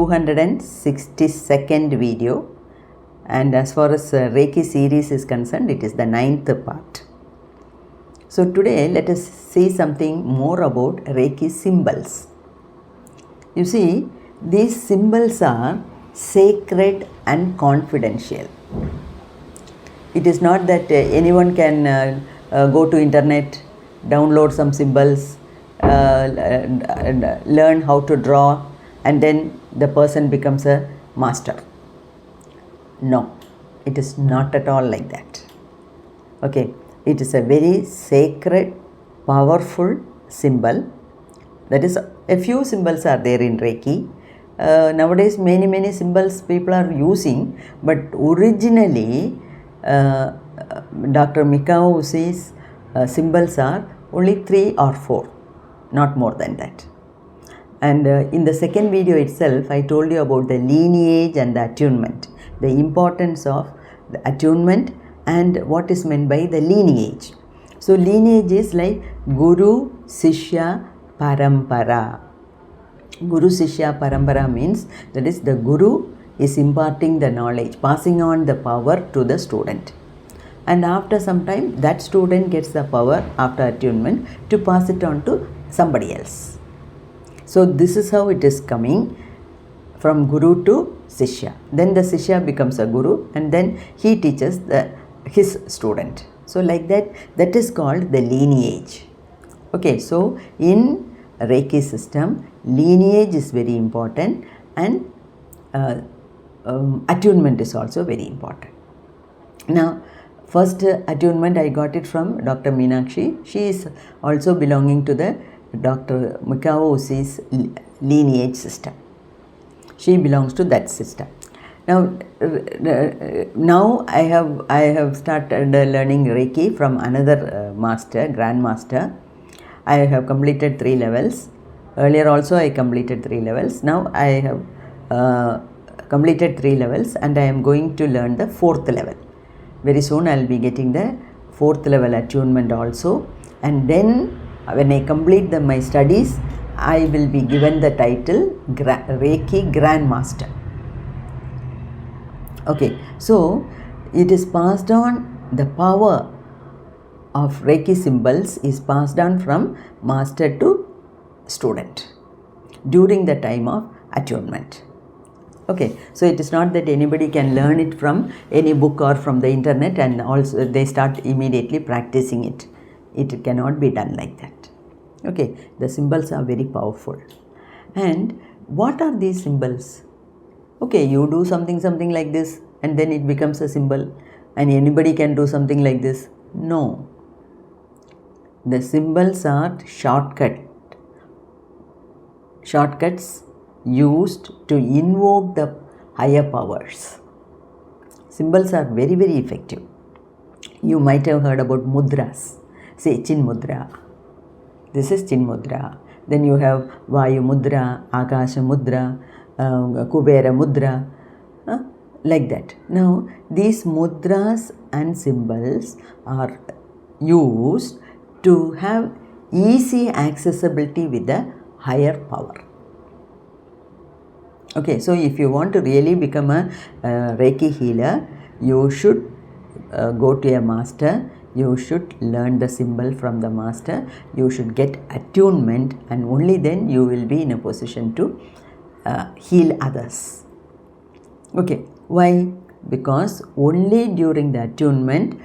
262nd video, and as far as Reiki series is concerned, it is the 9th part. So today let us see something more about Reiki symbols. You see, these symbols are sacred and confidential. It is not that anyone can go to internet, download some symbols, learn how to draw, and then the person becomes a master. No, it is not at all like that. Okay, it is a very sacred, powerful symbol. That is, a few symbols are there in Reiki. Nowadays, many symbols people are using, but originally, Dr. Mikao Ueshi's symbols are only 3 or 4, not more than that. And in the second video itself, I told you about the lineage and the attunement, the importance of the attunement and what is meant by the lineage. So lineage is like Guru, Sishya, Parampara. Guru, Sishya, Parampara means that is the Guru is imparting the knowledge, passing on the power to the student. And after some time, that student gets the power after attunement to pass it on to somebody else. So this is how it is coming from Guru to Sishya. Then the Sishya becomes a Guru, and then he teaches his student. So like that, that is called the lineage. Okay, so in Reiki system, lineage is very important, and attunement is also very important. Now, first attunement I got it from Dr. Meenakshi. She is also belonging to the Dr. Mikao Ueshi's lineage system. She belongs to that system. Now I have started learning Reiki from another master, grandmaster. I have completed 3 levels. Earlier also I completed 3 levels. Now I have completed 3 levels, and I am going to learn the 4th level. Very soon I will be getting the 4th level attunement also, and then when I complete my studies, I will be given the title Reiki Grandmaster. Okay, so it is passed on, the power of Reiki symbols is passed on from master to student during the time of attunement. Okay, so it is not that anybody can learn it from any book or from the internet and also they start immediately practicing it. It cannot be done like that. Okay, the symbols are very powerful. And what are these symbols? Okay, you do something like this, and then it becomes a symbol, and anybody can do something like this. No. The symbols are shortcuts used to invoke the higher powers. Symbols are very effective. You might have heard about mudras. Say Chin Mudra. This is Chin Mudra. Then you have Vayu Mudra, Akasha Mudra, Kubera Mudra, like that. Now, these mudras and symbols are used to have easy accessibility with the higher power. Okay, so if you want to really become a Reiki healer, you should go to a master. You should learn the symbol from the master. You should get attunement, and only then you will be in a position to heal others. Okay, why? Because only during the attunement,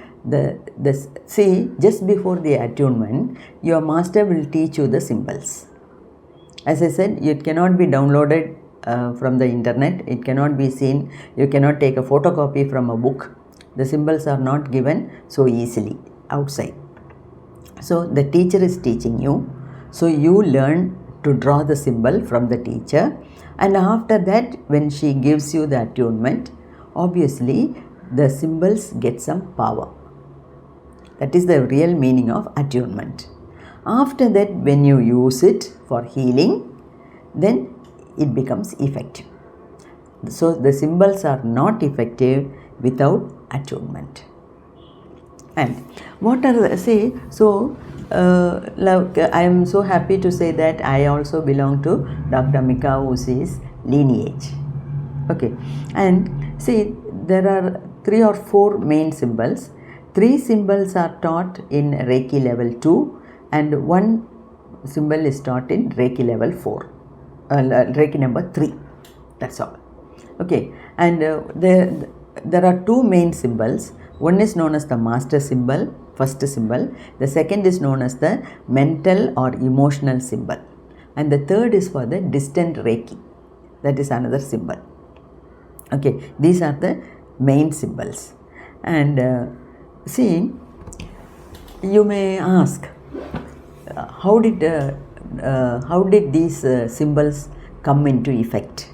see, just before the attunement, your master will teach you the symbols. As I said, it cannot be downloaded from the internet. It cannot be seen. You cannot take a photocopy from a book. The symbols are not given so easily outside. So the teacher is teaching you. So you learn to draw the symbol from the teacher, and after that, when she gives you the attunement, obviously the symbols get some power. That is the real meaning of attunement. After that, when you use it for healing, then it becomes effective. So the symbols are not effective without attunement. And what are the, say, so I am so happy to say that I also belong to Dr. Mikao Ueshi's lineage. Okay, and see, there are 3 or 4 main symbols. 3 symbols are taught in Reiki level 2 and 1 symbol is taught in Reiki level 4, Reiki number 3. That's all. Okay, and there are 2 main symbols. One is known as the master symbol, first symbol. The second is known as the mental or emotional symbol. And the third is for the distant Reiki. That is another symbol. Okay, these are the main symbols. And see, you may ask, how did these symbols come into effect?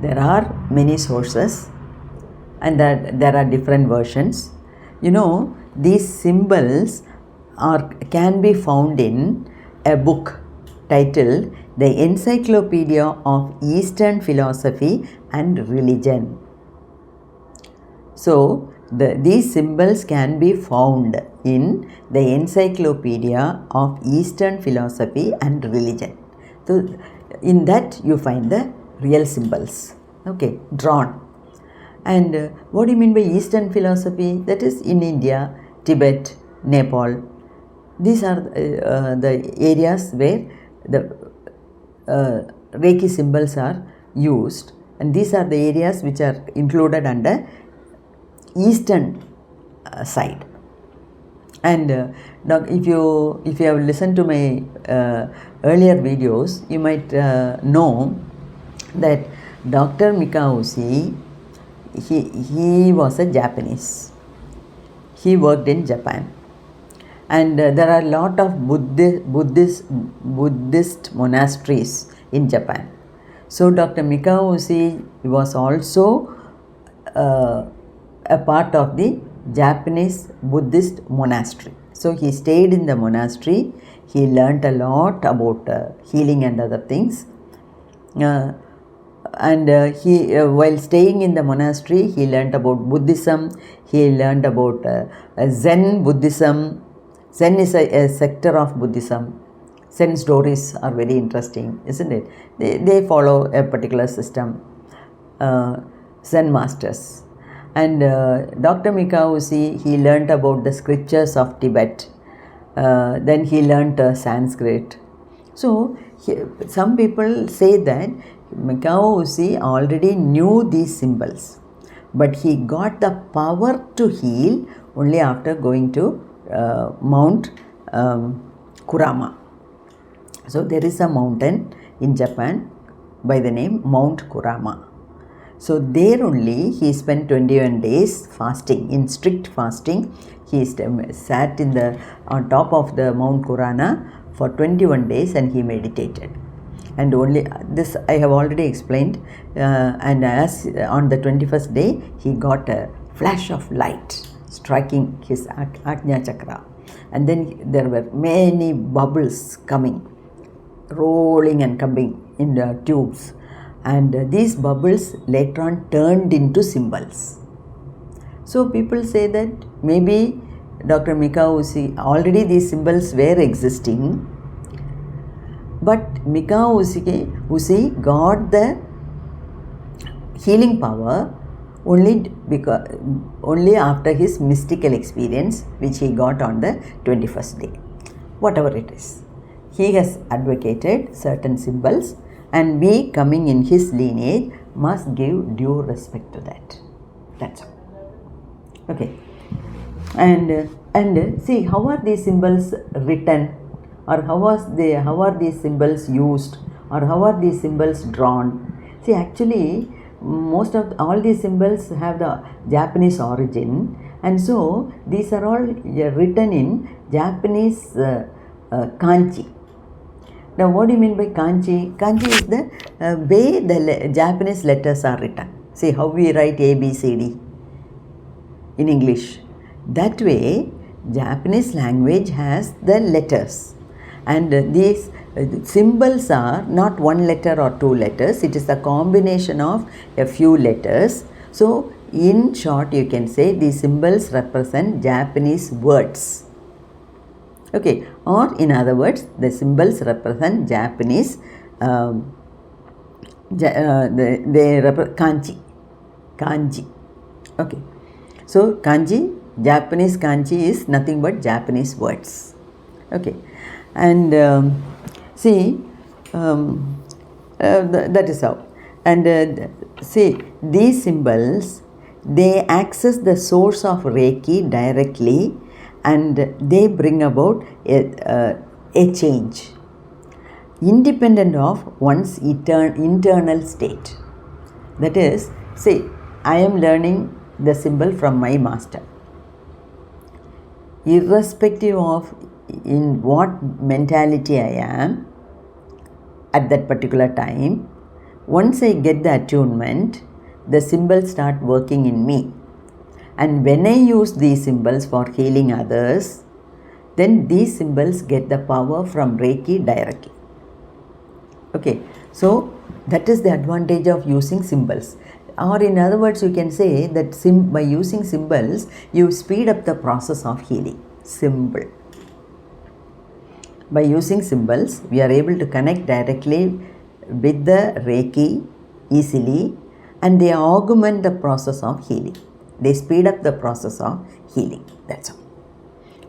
There are many sources and that there are different versions. You know, these symbols can be found in a book titled The Encyclopedia of Eastern Philosophy and Religion. So, these symbols can be found in the Encyclopedia of Eastern Philosophy and Religion. So, in that you find the real symbols, okay, drawn. And what do you mean by Eastern philosophy? That is in India, Tibet, Nepal. These are the areas where the Reiki symbols are used, and these are the areas which are included under Eastern side. And if you have listened to my earlier videos, you might know that Dr. Mikauchi, he was a Japanese. He worked in Japan, and there are a lot of Buddhist monasteries in Japan. So Dr. Mikauchi was also a part of the Japanese Buddhist monastery. So he stayed in the monastery. He learnt a lot about healing and other things. He while staying in the monastery, he learnt about Buddhism. He learnt about Zen Buddhism. Zen is a sector of Buddhism. Zen stories are very interesting, isn't it? They follow a particular system, Zen masters. And Dr. Mikauchi, he learnt about the scriptures of Tibet. Then he learnt Sanskrit. So some people say that Mikauchi already knew these symbols, but he got the power to heal only after going to Mount Kurama. So there is a mountain in Japan by the name Mount Kurama. So there only he spent 21 days fasting, in strict fasting. He sat on top of the Mount Kurama for 21 days and he meditated. And only this I have already explained, and as on the 21st day he got a flash of light striking his Ajna Chakra, and then there were many bubbles coming, rolling and coming in the tubes, and these bubbles later on turned into symbols. So people say that maybe Dr. Mikauchi, already these symbols were existing, but Mikauchi got the healing power only after his mystical experience, which he got on the 21st day. Whatever it is, he has advocated certain symbols, and we coming in his lineage must give due respect to that. That's all. Okay. And see, how are these symbols written, or how are these symbols used, or how are these symbols drawn? See, actually all these symbols have the Japanese origin, and so these are all written in Japanese kanji. Now what do you mean by kanji? Kanji is the way the Japanese letters are written. See how we write A, B, C, D in English. That way Japanese language has the letters, and these symbols are not one letter or two letters. It is a combination of a few letters. So in short, you can say these symbols represent Japanese words. Okay, or in other words, the symbols represent Japanese kanji. Okay, so kanji, Japanese kanji is nothing but Japanese words. Okay, and see, that is how. And see, these symbols, they access the source of Reiki directly, and they bring about a change independent of one's internal state. That is, say, I am learning the symbol from my master. Irrespective of in what mentality I am at that particular time, once I get the attunement, the symbols start working in me. And when I use these symbols for healing others, then these symbols get the power from Reiki directly. Okay, so that is the advantage of using symbols. Or in other words, you can say that by using symbols, you speed up the process of healing. Simple. By using symbols, we are able to connect directly with the Reiki easily, and they augment the process of healing. They speed up the process of healing. That's all.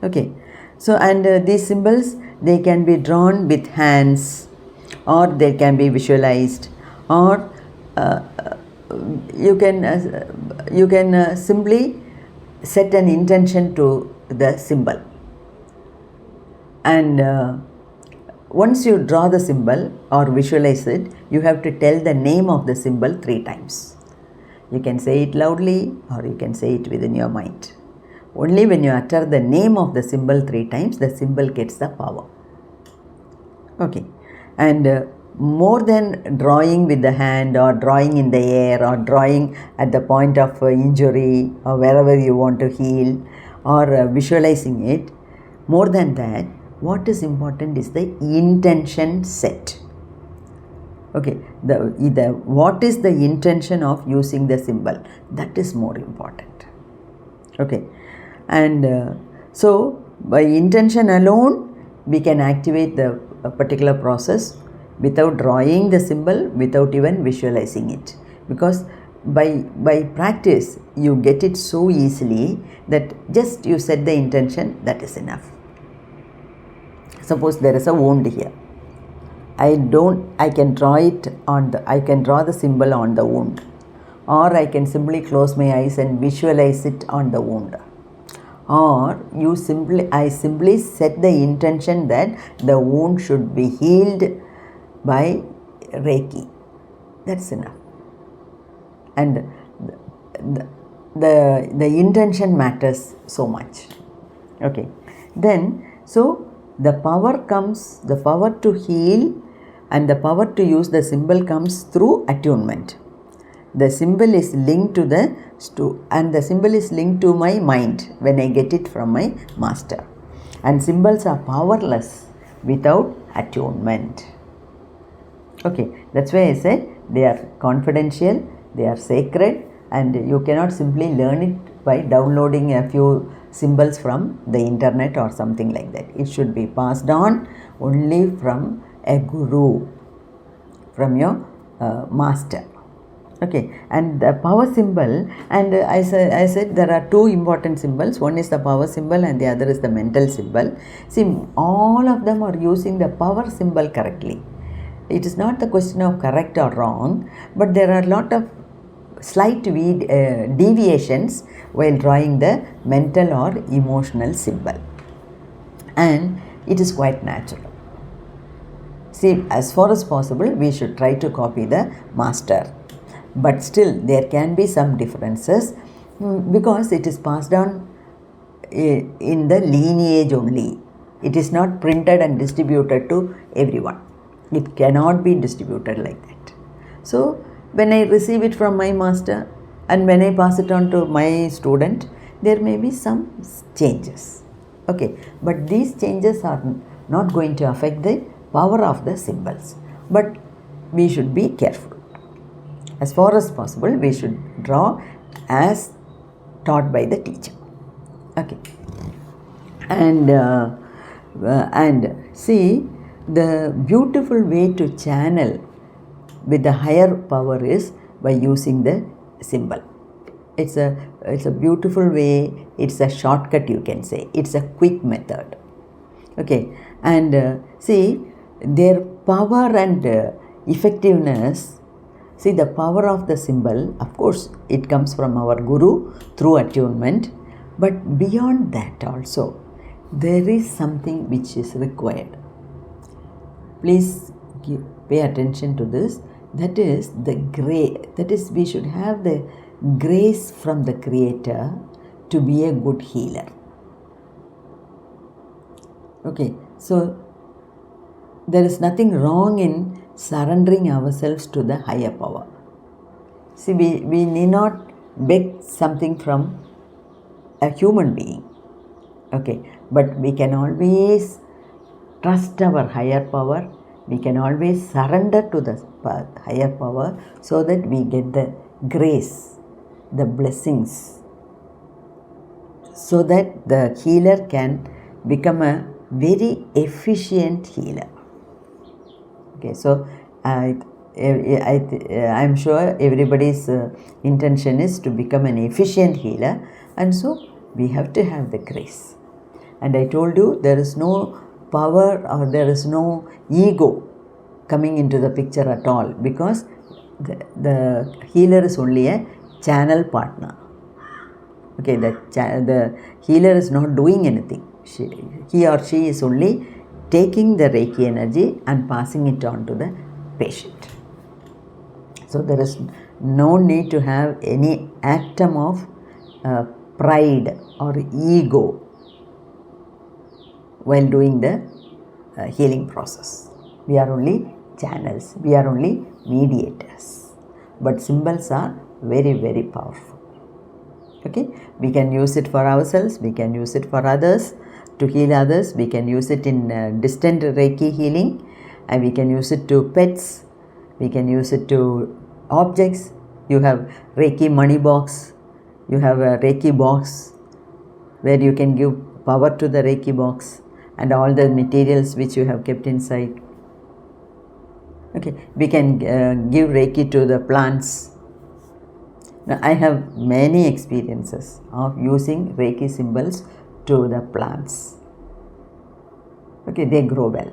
Okay, so and these symbols, they can be drawn with hands, or they can be visualized, or you can simply set an intention to the symbol. And once you draw the symbol or visualize it, you have to tell the name of the symbol 3 times. You can say it loudly, or you can say it within your mind. Only when you utter the name of the symbol 3 times, the symbol gets the power. Okay, and more than drawing with the hand, or drawing in the air, or drawing at the point of injury, or wherever you want to heal, or visualizing it, more than that, what is important is the intention set. Okay, what is the intention of using the symbol? That is more important. Okay, and so by intention alone, we can activate the particular process without drawing the symbol, without even visualizing it, because by practice you get it so easily that just you set the intention, that is enough. Suppose there is a wound here. I can draw the symbol on the wound, or I can simply close my eyes and visualize it on the wound, or I simply set the intention that the wound should be healed by Reiki. That's enough. And the intention matters so much. Okay, then so the power to heal and the power to use the symbol comes through attunement. The symbol is linked to the symbol is linked to my mind when I get it from my master. And symbols are powerless without attunement. Okay, that's why I said they are confidential, they are sacred, and you cannot simply learn it by downloading a few symbols from the internet or something like that. It should be passed on only from a guru, from your master. Okay, and the power symbol, and I said there are 2 important symbols. One is the power symbol and the other is the mental symbol. See, all of them are using the power symbol correctly. It is not the question of correct or wrong, but there are a lot of slight deviations while drawing the mental or emotional symbol, and it is quite natural. See, as far as possible, we should try to copy the master, but still there can be some differences because it is passed on in the lineage only. It is not printed and distributed to everyone. It cannot be distributed like that. So when I receive it from my master and when I pass it on to my student, there may be some changes. Okay, but these changes are not going to affect the power of the symbols. But we should be careful. As far as possible, we should draw as taught by the teacher. Okay, and see, the beautiful way to channel with the higher power is by using the symbol. It's a beautiful way, it's a shortcut, you can say, it's a quick method. Okay, and see their power and effectiveness. See, the power of the symbol, of course, it comes from our Guru through attunement, but beyond that also, there is something which is required. Please pay attention to this. That is the grace. That is, we should have the grace from the Creator to be a good healer. Okay, so there is nothing wrong in surrendering ourselves to the higher power. See, we need not beg something from a human being. Okay, but we can always trust our higher power. We can always surrender to the higher power so that we get the grace, the blessings, so that the healer can become a very efficient healer. Okay, so I'm sure everybody's intention is to become an efficient healer, and so we have to have the grace. And I told you, there is no power or there is no ego coming into the picture at all, because the healer is only a channel partner. Okay, the healer is not doing anything. He or she is only taking the Reiki energy and passing it on to the patient. So there is no need to have any atom of pride or ego while doing the healing process. We are only channels, we are only mediators. But symbols are very, very powerful. Okay, we can use it for ourselves, we can use it for others, to heal others. We can use it in distant Reiki healing, and we can use it to pets, we can use it to objects. You have Reiki money box, you have a Reiki box where you can give power to the Reiki box and all the materials which you have kept inside. Okay, we can give Reiki to the plants. Now, I have many experiences of using Reiki symbols to the plants. Okay, they grow well,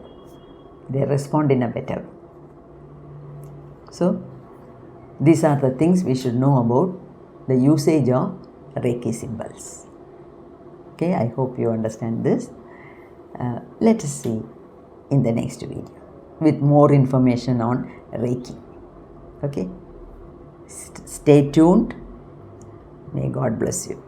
they respond in a better way. So these are the things we should know about the usage of Reiki symbols. Okay, I hope you understand this. Let us see in the next video with more information on Reiki. Okay, stay tuned. May God bless you.